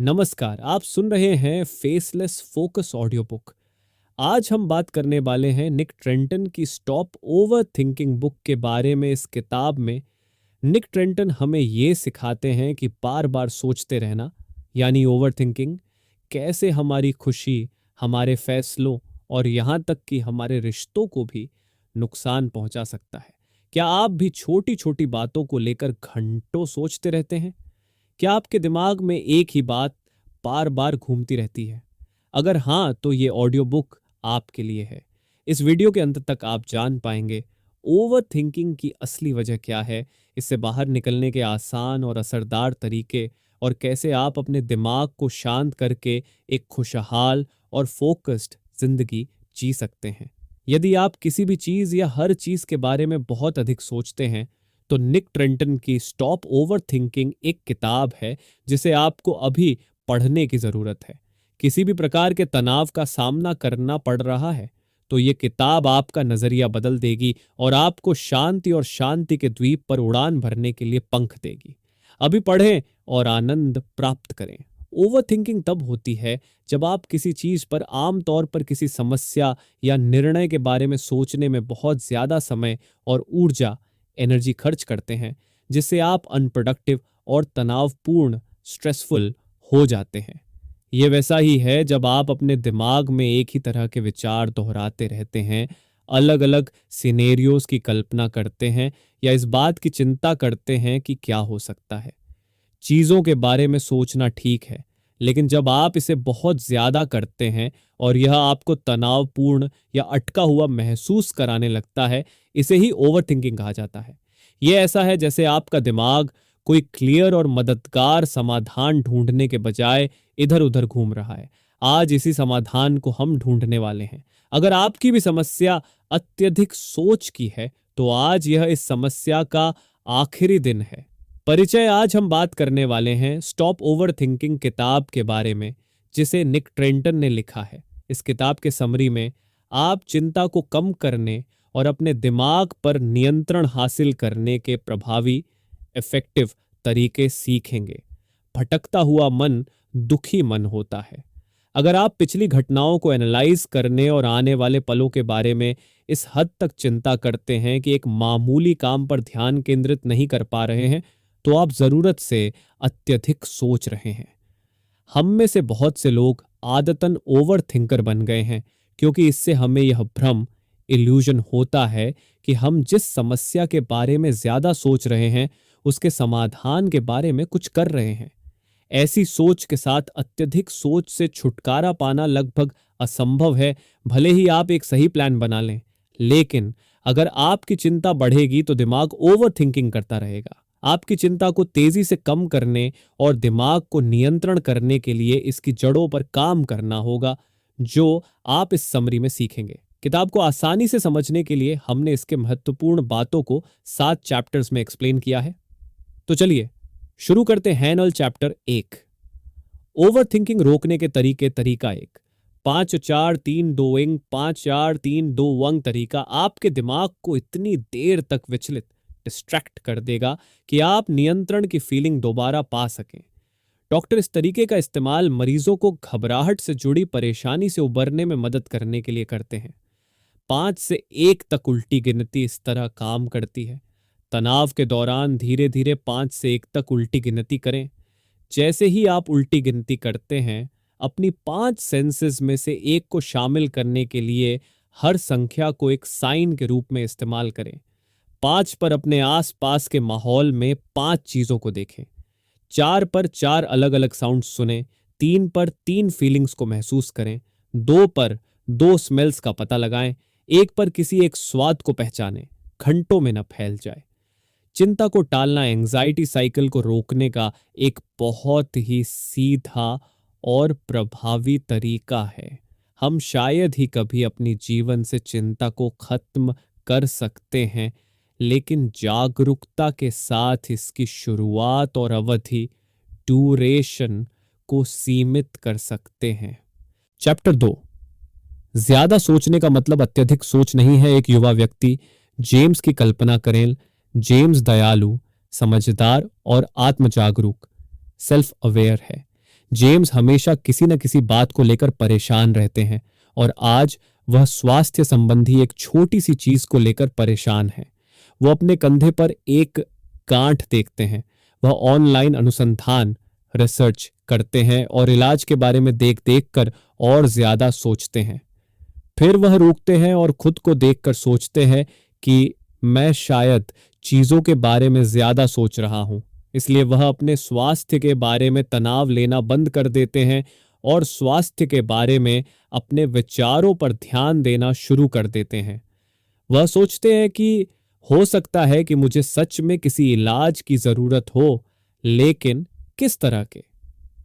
नमस्कार, आप सुन रहे हैं फेसलेस फोकस ऑडियो बुक। आज हम बात करने वाले हैं निक ट्रेंटन की स्टॉप ओवर थिंकिंग बुक के बारे में। इस किताब में निक ट्रेंटन हमें ये सिखाते हैं कि बार बार सोचते रहना यानी ओवर थिंकिंग कैसे हमारी खुशी, हमारे फैसलों और यहाँ तक कि हमारे रिश्तों को भी नुकसान पहुंचा सकता है। क्या आप भी छोटी छोटी बातों को लेकर घंटों सोचते रहते हैं? क्या आपके दिमाग में एक ही बात बार बार घूमती रहती है? अगर हाँ, तो ये ऑडियो बुक आपके लिए है। इस वीडियो के अंत तक आप जान पाएंगे ओवर थिंकिंग की असली वजह क्या है, इससे बाहर निकलने के आसान और असरदार तरीके, और कैसे आप अपने दिमाग को शांत करके एक खुशहाल और फोकस्ड जिंदगी जी सकते हैं। यदि आप किसी भी चीज या हर चीज के बारे में बहुत अधिक सोचते हैं, तो निक ट्रेंटन की स्टॉप ओवर थिंकिंग एक किताब है जिसे आपको अभी पढ़ने की जरूरत है। किसी भी प्रकार के तनाव का सामना करना पड़ रहा है तो ये किताब आपका नजरिया बदल देगी और आपको शांति और शांति के द्वीप पर उड़ान भरने के लिए पंख देगी। अभी पढ़ें और आनंद प्राप्त करें। ओवर थिंकिंग तब होती है जब आप किसी चीज पर, आमतौर पर किसी समस्या या निर्णय के बारे में सोचने में बहुत ज्यादा समय और ऊर्जा, एनर्जी खर्च करते हैं, जिससे आप अनप्रोडक्टिव और तनावपूर्ण, स्ट्रेसफुल हो जाते हैं। ये वैसा ही है जब आप अपने दिमाग में एक ही तरह के विचार दोहराते रहते हैं, अलग अलग सिनेरियोज की कल्पना करते हैं या इस बात की चिंता करते हैं कि क्या हो सकता है। चीजों के बारे में सोचना ठीक है, लेकिन जब आप इसे बहुत ज्यादा करते हैं और यह आपको तनावपूर्ण या अटका हुआ महसूस कराने लगता है, इसे ही ओवर थिंकिंग कहा जाता है। यह ऐसा है जैसे आपका दिमाग कोई क्लियर और मददगार समाधान ढूंढने के बजाय इधर उधर घूम रहा है। आज इसी समाधान को हम ढूंढने वाले हैं। अगर आपकी भी समस्या अत्यधिक सोच की है, तो आज यह इस समस्या का आखिरी दिन है। परिचय। आज हम बात करने वाले हैं स्टॉप ओवर थिंकिंग किताब के बारे में, जिसे निक ट्रेंटन ने लिखा है। इस किताब के समरी में आप चिंता को कम करने और अपने दिमाग पर नियंत्रण हासिल करने के प्रभावी, इफेक्टिव तरीके सीखेंगे। भटकता हुआ मन दुखी मन होता है। अगर आप पिछली घटनाओं को एनालाइज करने और आने वाले पलों के बारे में इस हद तक चिंता करते हैं कि एक मामूली काम पर ध्यान केंद्रित नहीं कर पा रहे हैं, तो आप जरूरत से अत्यधिक सोच रहे हैं। हम में से बहुत से लोग आदतन ओवर थिंकर बन गए हैं, क्योंकि इससे हमें यह भ्रम, इल्यूजन होता है कि हम जिस समस्या के बारे में ज्यादा सोच रहे हैं, उसके समाधान के बारे में कुछ कर रहे हैं। ऐसी सोच के साथ अत्यधिक सोच से छुटकारा पाना लगभग असंभव है, भले ही आप एक सही प्लान बना लें। लेकिन अगर आपकी चिंता बढ़ेगी तो दिमाग ओवर थिंकिंग करता रहेगा। आपकी चिंता को तेजी से कम करने और दिमाग को नियंत्रण करने के लिए इसकी जड़ों पर काम करना होगा, जो आप इस समरी में सीखेंगे। किताब को आसानी से समझने के लिए हमने इसके महत्वपूर्ण बातों को 7 चैप्टर्स में एक्सप्लेन किया है। तो चलिए शुरू करते हैं। नल चैप्टर 1, ओवर थिंकिंग रोकने के तरीके। तरीका 1, 5-4-3-2 5-4-3-2 तरीका आपके दिमाग को इतनी देर तक विचलित, डिस्ट्रैक्ट कर देगा कि आप नियंत्रण की फीलिंग दोबारा पा सकें। डॉक्टर इस तरीके का इस्तेमाल मरीजों को घबराहट से जुड़ी परेशानी से उबरने में मदद करने के लिए करते हैं। 5 से 1 तक उल्टी गिनती इस तरह काम करती है। तनाव के दौरान धीरे धीरे 5 से 1 तक उल्टी गिनती करें। जैसे ही आप उल्टी गिनती करते हैं, अपनी 5 सेंसेस में से एक को शामिल करने के लिए हर संख्या को एक साइन के रूप में इस्तेमाल करें। 5 पर अपने आसपास के माहौल में 5 चीजों को देखें। 4 पर 4 अलग अलग साउंड सुने। 3 पर 3 फीलिंग्स को महसूस करें। 2 पर 2 स्मेल्स का पता लगाएं। 1 पर किसी एक स्वाद को पहचानें। घंटों में न फैल जाए। चिंता को टालना एंजाइटी साइकिल को रोकने का एक बहुत ही सीधा और प्रभावी तरीका है। हम शायद ही कभी अपनी जीवन से चिंता को खत्म कर सकते हैं, लेकिन जागरूकता के साथ इसकी शुरुआत और अवधि, ड्यूरेशन को सीमित कर सकते हैं। चैप्टर 2, ज्यादा सोचने का मतलब अत्यधिक सोच नहीं है। एक युवा व्यक्ति जेम्स की कल्पना करें। जेम्स दयालु, समझदार और आत्म जागरूक, सेल्फ अवेयर है। जेम्स हमेशा किसी न किसी बात को लेकर परेशान रहते हैं और आज वह स्वास्थ्य संबंधी एक छोटी सी चीज को लेकर परेशान है। वो अपने कंधे पर एक गांठ देखते हैं। वह ऑनलाइन अनुसंधान रिसर्च करते हैं और इलाज के बारे में देख देख कर और ज्यादा सोचते हैं। फिर वह रुकते हैं और खुद को देखकर सोचते हैं कि मैं शायद चीजों के बारे में ज्यादा सोच रहा हूं। इसलिए वह अपने स्वास्थ्य के बारे में तनाव लेना बंद कर देते हैं और स्वास्थ्य के बारे में अपने विचारों पर ध्यान देना शुरू कर देते हैं। वह सोचते हैं कि हो सकता है कि मुझे सच में किसी इलाज की जरूरत हो, लेकिन किस तरह के।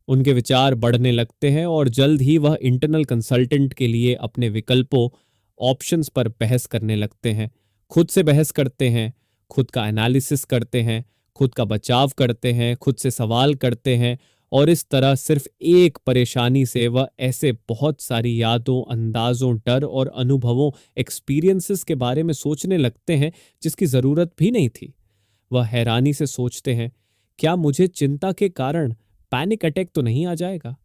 उनके विचार बढ़ने लगते हैं और जल्द ही वह इंटरनल कंसल्टेंट के लिए अपने विकल्पों, ऑप्शंस पर बहस करने लगते हैं। खुद से बहस करते हैं, खुद का एनालिसिस करते हैं, खुद का बचाव करते हैं, खुद से सवाल करते हैं और इस तरह सिर्फ एक परेशानी से वह ऐसे बहुत सारी यादों, अंदाजों, डर और अनुभवों, एक्सपीरियंसेस के बारे में सोचने लगते हैं जिसकी जरूरत भी नहीं थी। वह हैरानी से सोचते हैं, क्या मुझे चिंता के कारण पैनिक अटैक तो नहीं आ जाएगा?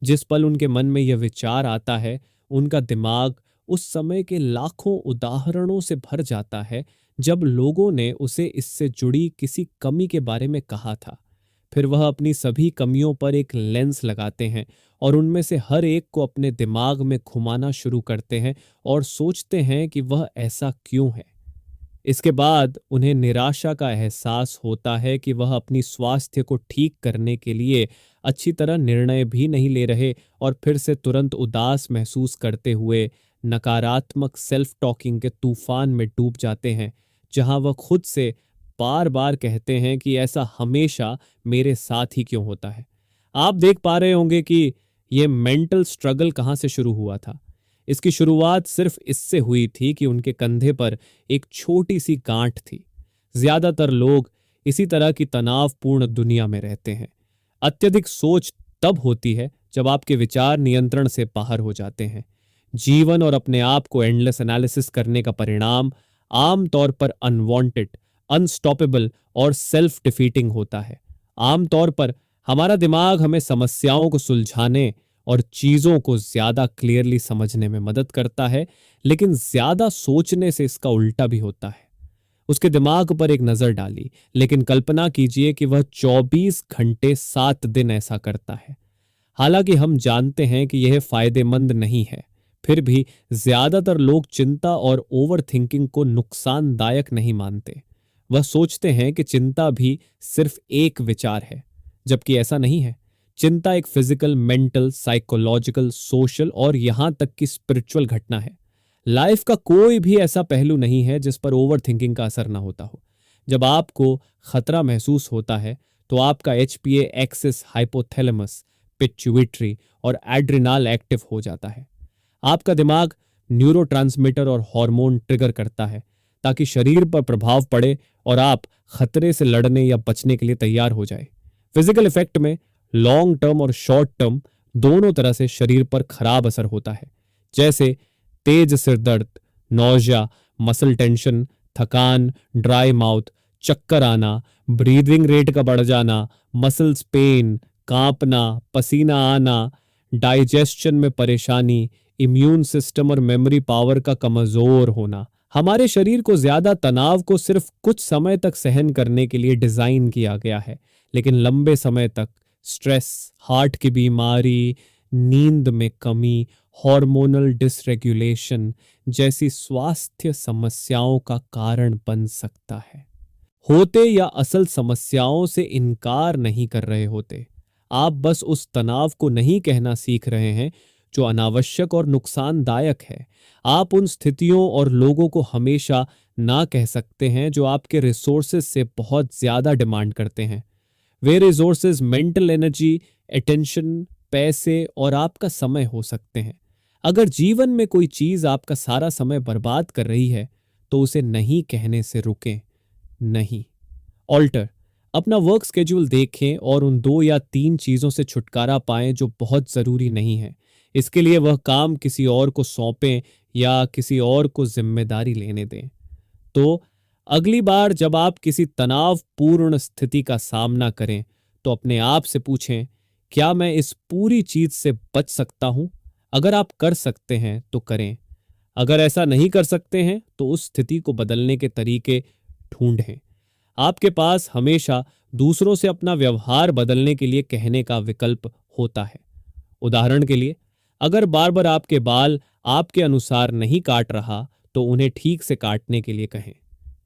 जिस पल उनके मन में यह विचार आता है, उनका दिमाग उस समय के लाखों उदाहरणों से भर जाता है जब लोगों ने उसे इससे जुड़ी किसी कमी के बारे में कहा था। फिर वह अपनी सभी कमियों पर एक लेंस लगाते हैं और उनमें से हर एक को अपने दिमाग में घुमाना शुरू करते हैं और सोचते हैं कि वह ऐसा क्यों है। इसके बाद उन्हें निराशा का एहसास होता है कि वह अपनी स्वास्थ्य को ठीक करने के लिए अच्छी तरह निर्णय भी नहीं ले रहे और फिर से तुरंत उदास महसूस करते हुए नकारात्मक सेल्फ टॉकिंग के तूफान में डूब जाते हैं, जहां वह खुद से बार बार कहते हैं कि ऐसा हमेशा मेरे साथ ही क्यों होता है। आप देख पा रहे होंगे कि यह मेंटल स्ट्रगल कहां से शुरू हुआ था। इसकी शुरुआत सिर्फ इससे हुई थी कि उनके कंधे पर एक छोटी सी गांठ थी। ज्यादातर लोग इसी तरह की तनावपूर्ण दुनिया में रहते हैं। अत्यधिक सोच तब होती है जब आपके विचार नियंत्रण से बाहर हो जाते हैं। जीवन और अपने आप को एंडलेस एनालिसिस करने का परिणाम आमतौर पर अनवांटेड, अनस्टॉपेबल और सेल्फ डिफीटिंग होता है। आमतौर पर हमारा दिमाग हमें समस्याओं को सुलझाने और चीजों को ज्यादा क्लियरली समझने में मदद करता है, लेकिन ज्यादा सोचने से इसका उल्टा भी होता है। उसके दिमाग पर एक नजर डाली, लेकिन कल्पना कीजिए कि वह 24 घंटे 7 दिन ऐसा करता है। हालांकि हम जानते हैं कि यह फायदेमंद नहीं है, फिर भी ज्यादातर लोग चिंता और ओवर थिंकिंग को नुकसानदायक नहीं मानते। वह सोचते हैं कि चिंता भी सिर्फ एक विचार है, जबकि ऐसा नहीं है। चिंता एक फिजिकल, मेंटल, साइकोलॉजिकल, सोशल और यहां तक कि स्पिरिचुअल घटना है। लाइफ का कोई भी ऐसा पहलू नहीं है जिस पर ओवर थिंकिंग का असर ना होता हो। जब आपको खतरा महसूस होता है तो आपका HPA एक्सिस, हाइपोथैलेमस, पिट्यूटरी और एड्रिनाल एक्टिव हो जाता है। आपका दिमाग न्यूरोट्रांसमीटर और हार्मोन ट्रिगर करता है ताकि शरीर पर प्रभाव पड़े और आप खतरे से लड़ने या बचने के लिए तैयार हो जाए। फिजिकल इफेक्ट में लॉन्ग टर्म और शॉर्ट टर्म दोनों तरह से शरीर पर खराब असर होता है, जैसे तेज सिर दर्द, नौजिया, मसल टेंशन, थकान, ड्राई माउथ, चक्कर आना, ब्रीदिंग रेट का बढ़ जाना, मसल्स पेन, कांपना, पसीना आना, डाइजेशन में परेशानी, इम्यून सिस्टम और मेमोरी पावर का कमजोर होना। हमारे शरीर को ज्यादा तनाव को सिर्फ कुछ समय तक सहन करने के लिए डिजाइन किया गया है, लेकिन लंबे समय तक स्ट्रेस, हार्ट की बीमारी, नींद में कमी, हार्मोनल डिसरेगुलेशन जैसी स्वास्थ्य समस्याओं का कारण बन सकता है। होते या असल समस्याओं से इनकार नहीं कर रहे होते, आप बस उस तनाव को नहीं कहना सीख रहे हैं जो अनावश्यक और नुकसानदायक है। आप उन स्थितियों और लोगों को हमेशा ना कह सकते हैं जो आपके रिसोर्सेज से बहुत ज्यादा डिमांड करते हैं। वे रिसोर्सेज मेंटल एनर्जी, अटेंशन, पैसे और आपका समय हो सकते हैं। अगर जीवन में कोई चीज आपका सारा समय बर्बाद कर रही है तो उसे नहीं कहने से रुकें। नहीं ऑल्टर अपना वर्क स्केड्यूल देखें और उन 2 या 3 चीजों से छुटकारा पाएं जो बहुत जरूरी नहीं है। इसके लिए वह काम किसी और को सौंपें या किसी और को जिम्मेदारी लेने दें। तो अगली बार जब आप किसी तनावपूर्ण स्थिति का सामना करें तो अपने आप से पूछें, क्या मैं इस पूरी चीज से बच सकता हूं? अगर आप कर सकते हैं तो करें। अगर ऐसा नहीं कर सकते हैं तो उस स्थिति को बदलने के तरीके ढूंढें। आपके पास हमेशा दूसरों से अपना व्यवहार बदलने के लिए कहने का विकल्प होता है। उदाहरण के लिए, अगर बार बार आपके बाल आपके अनुसार नहीं काट रहा तो उन्हें ठीक से काटने के लिए कहें।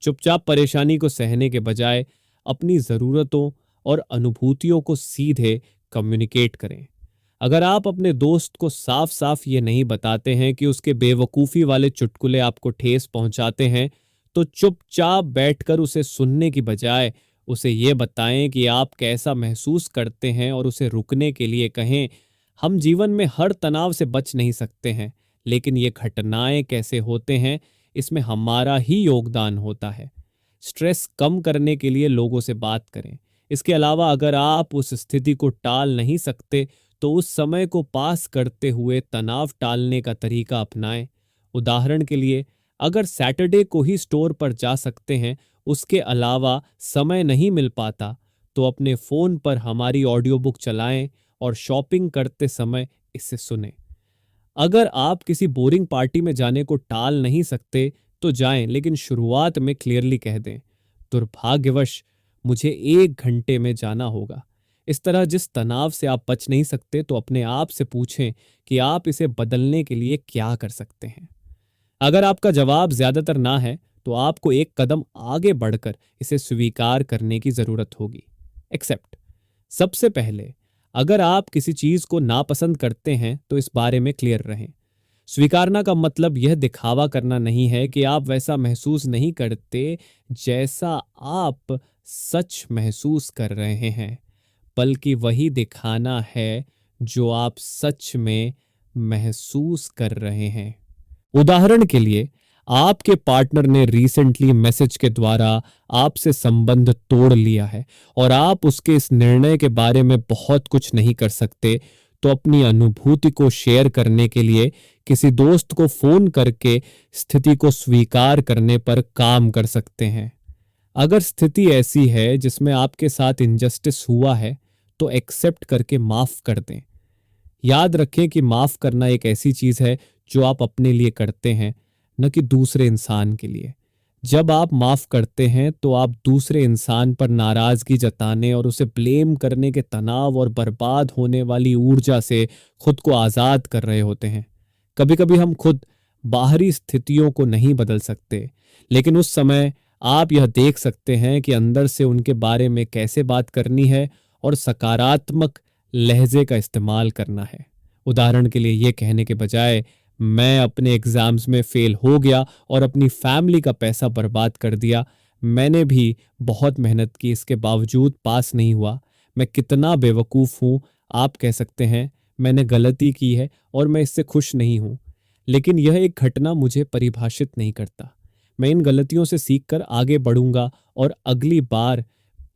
चुपचाप परेशानी को सहने के बजाय अपनी ज़रूरतों और अनुभूतियों को सीधे कम्युनिकेट करें। अगर आप अपने दोस्त को साफ साफ ये नहीं बताते हैं कि उसके बेवकूफ़ी वाले चुटकुले आपको ठेस पहुंचाते हैं, तो चुपचाप बैठकर उसे सुनने की बजाय उसे ये बताएं कि आप कैसा महसूस करते हैं और उसे रुकने के लिए कहें। हम जीवन में हर तनाव से बच नहीं सकते हैं, लेकिन ये घटनाएं कैसे होते हैं, इसमें हमारा ही योगदान होता है। स्ट्रेस कम करने के लिए लोगों से बात करें। इसके अलावा अगर आप उस स्थिति को टाल नहीं सकते तो उस समय को पास करते हुए तनाव टालने का तरीका अपनाएं। उदाहरण के लिए, अगर सैटरडे को ही स्टोर पर जा सकते हैं, उसके अलावा समय नहीं मिल पाता, तो अपने फ़ोन पर हमारी ऑडियो बुक चलाएं और शॉपिंग करते समय इसे सुनें। अगर आप किसी बोरिंग पार्टी में जाने को टाल नहीं सकते तो जाएं, लेकिन शुरुआत में क्लियरली कह दें, दुर्भाग्यवश मुझे 1 घंटे में जाना होगा। इस तरह जिस तनाव से आप बच नहीं सकते तो अपने आप से पूछें कि आप इसे बदलने के लिए क्या कर सकते हैं। अगर आपका जवाब ज्यादातर ना है तो आपको एक कदम आगे बढ़कर इसे स्वीकार करने की जरूरत होगी। एक्सेप्ट। सबसे पहले, अगर आप किसी चीज को नापसंद करते हैं तो इस बारे में क्लियर रहें। स्वीकारना का मतलब यह दिखावा करना नहीं है कि आप वैसा महसूस नहीं करते जैसा आप सच महसूस कर रहे हैं, बल्कि वही दिखाना है जो आप सच में महसूस कर रहे हैं। उदाहरण के लिए, आपके पार्टनर ने रिसेंटली मैसेज के द्वारा आपसे संबंध तोड़ लिया है और आप उसके इस निर्णय के बारे में बहुत कुछ नहीं कर सकते, तो अपनी अनुभूति को शेयर करने के लिए किसी दोस्त को फोन करके स्थिति को स्वीकार करने पर काम कर सकते हैं। अगर स्थिति ऐसी है जिसमें आपके साथ इनजस्टिस हुआ है तो एक्सेप्ट करके माफ कर दें। याद रखें कि माफ करना एक ऐसी चीज है जो आप अपने लिए करते हैं, न कि दूसरे इंसान के लिए। जब आप माफ करते हैं तो आप दूसरे इंसान पर नाराजगी जताने और उसे ब्लेम करने के तनाव और बर्बाद होने वाली ऊर्जा से खुद को आजाद कर रहे होते हैं। कभी कभी हम खुद बाहरी स्थितियों को नहीं बदल सकते, लेकिन उस समय आप यह देख सकते हैं कि अंदर से उनके बारे में कैसे बात करनी है और सकारात्मक लहजे का इस्तेमाल करना है। उदाहरण के लिए ये कहने के बजाय, मैं अपने एग्जाम्स में फेल हो गया और अपनी फैमिली का पैसा बर्बाद कर दिया, मैंने भी बहुत मेहनत की, इसके बावजूद पास नहीं हुआ, मैं कितना बेवकूफ़ हूँ। आप कह सकते हैं, मैंने गलती की है और मैं इससे खुश नहीं हूँ, लेकिन यह एक घटना मुझे परिभाषित नहीं करता। मैं इन गलतियों से सीखकर आगे बढ़ूंगा और अगली बार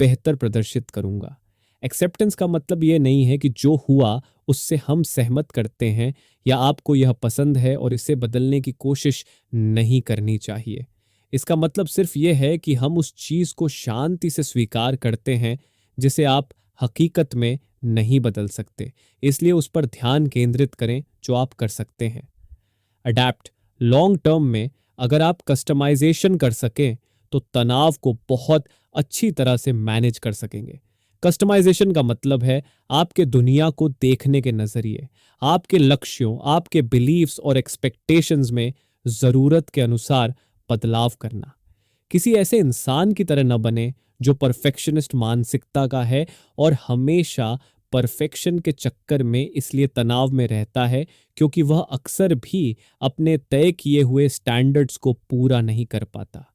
बेहतर प्रदर्शित करूंगा। एक्सेप्टेंस का मतलब यह नहीं है कि जो हुआ उससे हम सहमत करते हैं या आपको यह पसंद है और इसे बदलने की कोशिश नहीं करनी चाहिए। इसका मतलब सिर्फ यह है कि हम उस चीज को शांति से स्वीकार करते हैं जिसे आप हकीकत में नहीं बदल सकते, इसलिए उस पर ध्यान केंद्रित करें जो आप कर सकते हैं। अडैप्ट। लॉन्ग टर्म में अगर आप कस्टमाइजेशन कर सकें तो तनाव को बहुत अच्छी तरह से मैनेज कर सकेंगे। कस्टमाइजेशन का मतलब है आपके दुनिया को देखने के नजरिए, आपके लक्ष्यों, आपके बिलीव्स और एक्सपेक्टेशंस में जरूरत के अनुसार बदलाव करना। किसी ऐसे इंसान की तरह न बने जो परफेक्शनिस्ट मानसिकता का है और हमेशा परफेक्शन के चक्कर में इसलिए तनाव में रहता है क्योंकि वह अक्सर भी अपने तय किए हुए स्टैंडर्ड्स को पूरा नहीं कर पाता।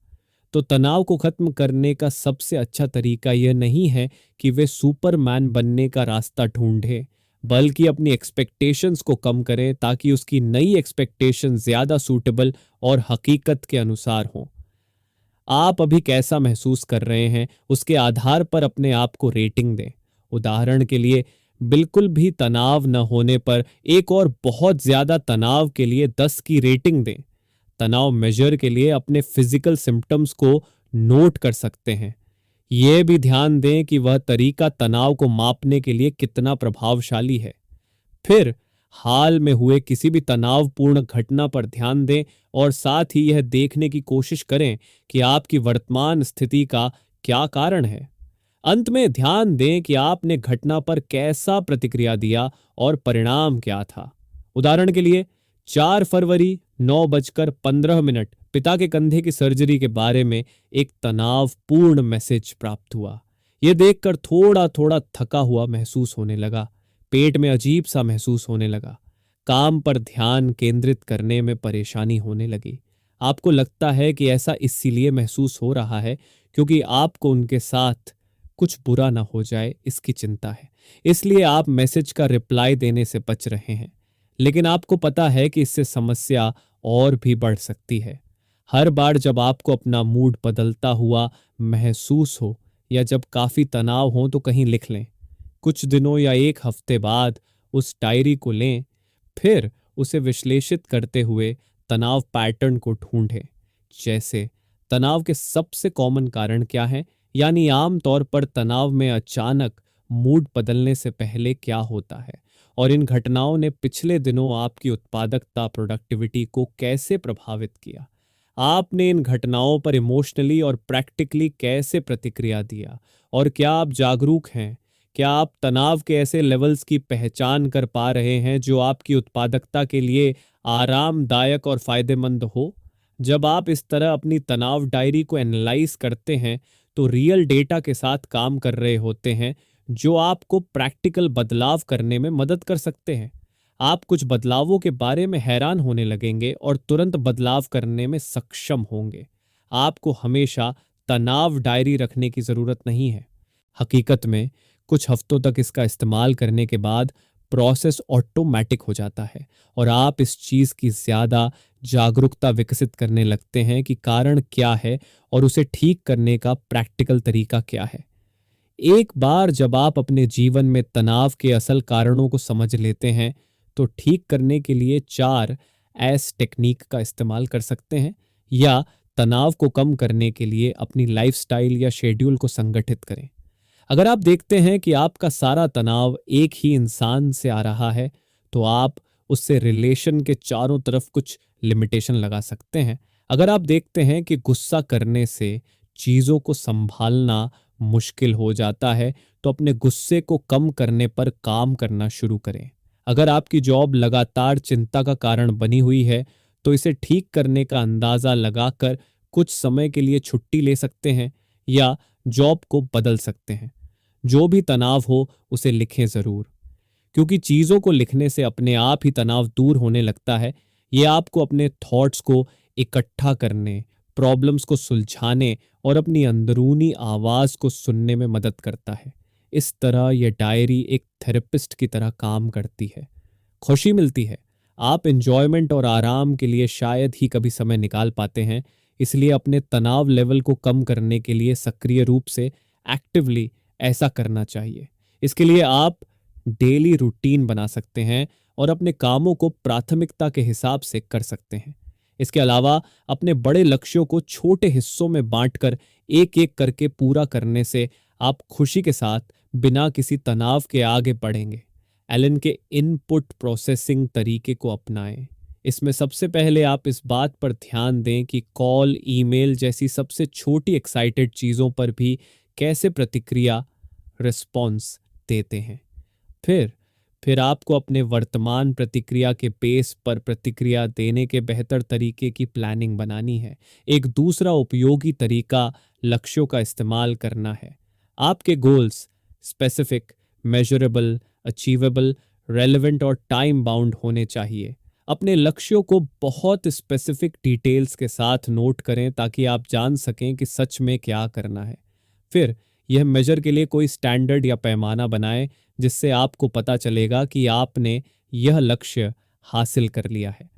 तो तनाव को खत्म करने का सबसे अच्छा तरीका यह नहीं है कि वे सुपरमैन बनने का रास्ता ढूंढे, बल्कि अपनी एक्सपेक्टेशंस को कम करें ताकि उसकी नई एक्सपेक्टेशन ज्यादा सूटेबल और हकीकत के अनुसार हो। आप अभी कैसा महसूस कर रहे हैं उसके आधार पर अपने आप को रेटिंग दें। उदाहरण के लिए, बिल्कुल भी तनाव न होने पर एक और बहुत ज्यादा तनाव के लिए 10 की रेटिंग दें। तनाव मेजर के लिए अपने फिजिकल सिम्टम्स को नोट कर सकते हैं। ये भी ध्यान दें कि वह तरीका तनाव को मापने के लिए कितना प्रभावशाली है। फिर हाल में हुए किसी भी तनावपूर्ण घटना पर ध्यान दें और साथ ही यह देखने की कोशिश करें कि आपकी वर्तमान स्थिति का क्या कारण है। अंत में ध्यान दें कि आपने घटना पर कैसा प्रतिक्रिया दिया और परिणाम क्या था। उदाहरण के लिए 4 फरवरी 9:15 पिता के कंधे की सर्जरी के बारे में एक तनावपूर्ण मैसेज प्राप्त हुआ। यह देखकर थोड़ा थोड़ा थका हुआ महसूस होने लगा, पेट में अजीब सा महसूस होने लगा, काम पर ध्यान केंद्रित करने में परेशानी होने लगी। आपको लगता है कि ऐसा इसीलिए महसूस हो रहा है क्योंकि आपको उनके साथ कुछ बुरा ना हो जाए इसकी चिंता है, इसलिए आप मैसेज का रिप्लाई देने से बच रहे हैं। लेकिन आपको पता है कि इससे समस्या और भी बढ़ सकती है। हर बार जब आपको अपना मूड बदलता हुआ महसूस हो या जब काफी तनाव हो तो कहीं लिख लें। कुछ दिनों या एक हफ्ते बाद उस डायरी को लें, फिर उसे विश्लेषित करते हुए तनाव पैटर्न को ढूंढें। जैसे तनाव के सबसे कॉमन कारण क्या हैं, यानी आम तौर पर तनाव में अचानक मूड बदलने से पहले क्या होता है और इन घटनाओं ने पिछले दिनों आपकी उत्पादकता प्रोडक्टिविटी को कैसे प्रभावित किया। आपने इन घटनाओं पर इमोशनली और प्रैक्टिकली कैसे प्रतिक्रिया दिया और क्या आप जागरूक हैं? क्या आप तनाव के ऐसे लेवल्स की पहचान कर पा रहे हैं जो आपकी उत्पादकता के लिए आरामदायक और फायदेमंद हो? जब आप इस तरह अपनी तनाव डायरी को एनालाइज करते हैं तो रियल डेटा के साथ काम कर रहे होते हैं जो आपको प्रैक्टिकल बदलाव करने में मदद कर सकते हैं। आप कुछ बदलावों के बारे में हैरान होने लगेंगे और तुरंत बदलाव करने में सक्षम होंगे। आपको हमेशा तनाव डायरी रखने की जरूरत नहीं है। हकीकत में कुछ हफ्तों तक इसका इस्तेमाल करने के बाद प्रोसेस ऑटोमेटिक हो जाता है और आप इस चीज की ज्यादा जागरूकता विकसित करने लगते हैं कि कारण क्या है और उसे ठीक करने का प्रैक्टिकल तरीका क्या है। एक बार जब आप अपने जीवन में तनाव के असल कारणों को समझ लेते हैं तो ठीक करने के लिए 4S टेक्निक का इस्तेमाल कर सकते हैं या तनाव को कम करने के लिए अपनी लाइफस्टाइल या शेड्यूल को संगठित करें। अगर आप देखते हैं कि आपका सारा तनाव एक ही इंसान से आ रहा है तो आप उससे रिलेशन के चारों तरफ कुछ लिमिटेशन लगा सकते हैं। अगर आप देखते हैं कि गुस्सा करने से चीजों को संभालना मुश्किल हो जाता है तो अपने गुस्से को कम करने पर काम करना शुरू करें। अगर आपकी जॉब लगातार चिंता का कारण बनी हुई है तो इसे ठीक करने का अंदाजा लगाकर कुछ समय के लिए छुट्टी ले सकते हैं या जॉब को बदल सकते हैं। जो भी तनाव हो उसे लिखें जरूर, क्योंकि चीजों को लिखने से अपने आप ही तनाव दूर होने लगता है। ये आपको अपने थॉट्स को इकट्ठा करने, प्रॉब्लम्स को सुलझाने और अपनी अंदरूनी आवाज को सुनने में मदद करता है। इस तरह यह डायरी एक थेरेपिस्ट की तरह काम करती है। खुशी मिलती है। आप एंजॉयमेंट और आराम के लिए शायद ही कभी समय निकाल पाते हैं, इसलिए अपने तनाव लेवल को कम करने के लिए सक्रिय रूप से एक्टिवली ऐसा करना चाहिए। इसके लिए आप डेली रूटीन बना सकते हैं और अपने कामों को प्राथमिकता के हिसाब से कर सकते हैं। इसके अलावा अपने बड़े लक्ष्यों को छोटे हिस्सों में बांटकर एक एक करके पूरा करने से आप खुशी के साथ बिना किसी तनाव के आगे बढ़ेंगे। एलन के इनपुट प्रोसेसिंग तरीके को अपनाएं। इसमें सबसे पहले आप इस बात पर ध्यान दें कि कॉल, ईमेल जैसी सबसे छोटी एक्साइटेड चीजों पर भी कैसे प्रतिक्रिया रिस्पॉन्स देते हैं। फिर आपको अपने वर्तमान प्रतिक्रिया के बेस पर प्रतिक्रिया देने के बेहतर तरीके की प्लानिंग बनानी है। एक दूसरा उपयोगी तरीका लक्ष्यों का इस्तेमाल करना है। आपके goals specific, measurable, achievable, relevant और टाइम बाउंड होने चाहिए। अपने लक्ष्यों को बहुत स्पेसिफिक डिटेल्स के साथ नोट करें ताकि आप जान सकें कि सच में क्या करना है। फिर यह मेजर के लिए कोई स्टैंडर्ड या पैमाना बनाएं जिससे आपको पता चलेगा कि आपने यह लक्ष्य हासिल कर लिया है।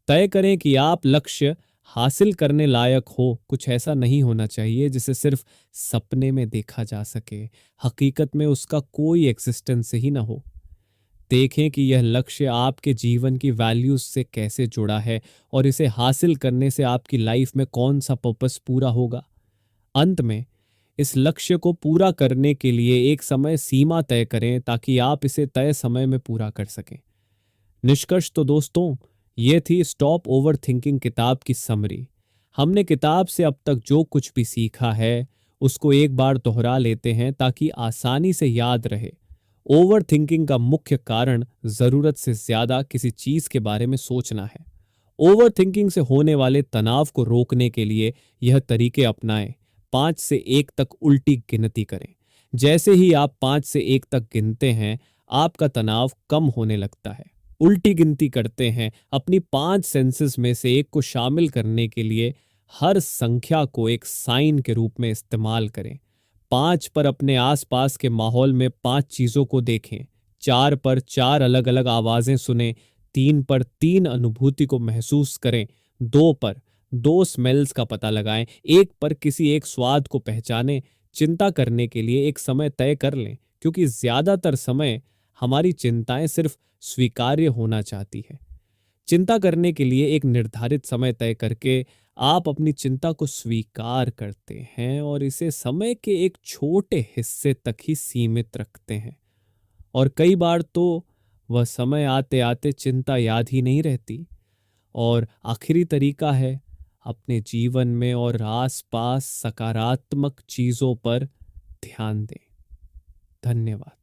तय करें कि आप लक्ष्य हासिल करने लायक हो। कुछ ऐसा नहीं होना चाहिए जिसे सिर्फ सपने में देखा जा सके, हकीकत में उसका कोई एग्जिस्टेंस ही ना हो। देखें कि यह लक्ष्य आपके जीवन की वैल्यूज से कैसे जुड़ा है और इसे हासिल करने से आपकी लाइफ में कौन सा पर्पस पूरा होगा। अंत में इस लक्ष्य को पूरा करने के लिए एक समय सीमा तय करें ताकि आप इसे तय समय में पूरा कर सकें। निष्कर्ष तो दोस्तों, ये थी स्टॉप ओवर थिंकिंग किताब की समरी। हमने किताब से अब तक जो कुछ भी सीखा है उसको एक बार दोहरा लेते हैं ताकि आसानी से याद रहे। ओवर थिंकिंग का मुख्य कारण जरूरत से ज्यादा किसी चीज के बारे में सोचना है। ओवर थिंकिंग से होने वाले तनाव को रोकने के लिए यह तरीके अपनाएं। 5 से 1 तक उल्टी गिनती करें। जैसे ही आप 5 से 1 तक गिनते हैं, आपका तनाव कम होने लगता है। उल्टी गिनती करते हैं, अपनी 5 सेंसेस में से एक को शामिल करने के लिए हर संख्या को एक साइन के रूप में इस्तेमाल करें। 5 पर अपने आसपास के माहौल में 5 चीजों को देखें। 4 पर 4 अलग अलग आवाजें सुने। 3 पर 3 अनुभूति को महसूस करें। 2 पर 2 स्मेल्स का पता लगाएं। 1 पर किसी एक स्वाद को पहचानें। चिंता करने के लिए एक समय तय कर लें, क्योंकि ज्यादातर समय हमारी चिंताएं सिर्फ स्वीकार्य होना चाहती है। चिंता करने के लिए एक निर्धारित समय तय करके आप अपनी चिंता को स्वीकार करते हैं और इसे समय के एक छोटे हिस्से तक ही सीमित रखते हैं। और कई बार तो वह समय आते आते चिंता याद ही नहीं रहती। और आखिरी तरीका है, अपने जीवन में और आसपास सकारात्मक चीजों पर ध्यान दें। धन्यवाद।